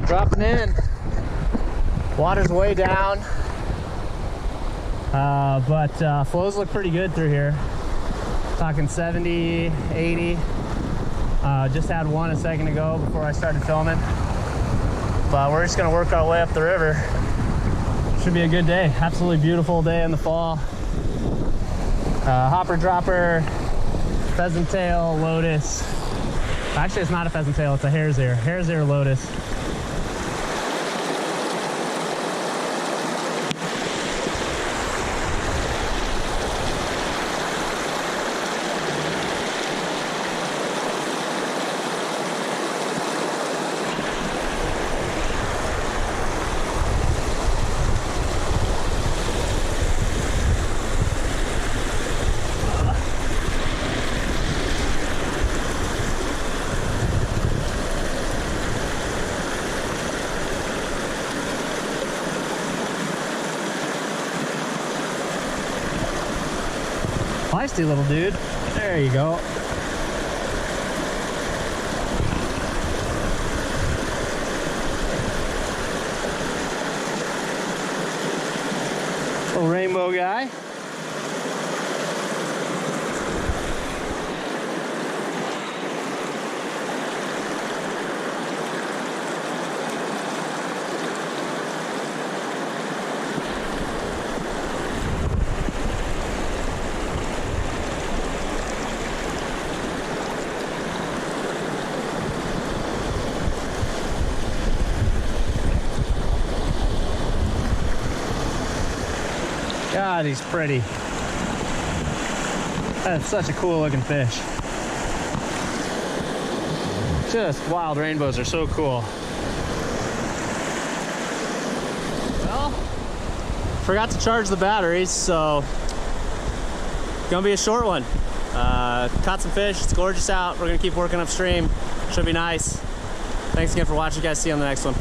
Dropping in. Water's way down. But flows look pretty good through here. Talking 70, 80. Just had one a second ago before I started filming. But we're just gonna work our way up the river. Should be a good day. Absolutely beautiful day in the fall. Hopper dropper, pheasant tail, lotus. Actually, it's not a pheasant tail, it's a hare's ear. Hare's ear lotus. Feisty little dude. There you go. Little rainbow guy. God, he's pretty. That's such a cool looking fish. Just wild rainbows are so cool. Well, forgot to charge the batteries, so gonna be a short one. Caught some fish, it's gorgeous out. We're gonna keep working upstream. Should be nice. Thanks again for watching, guys. See you on the next one.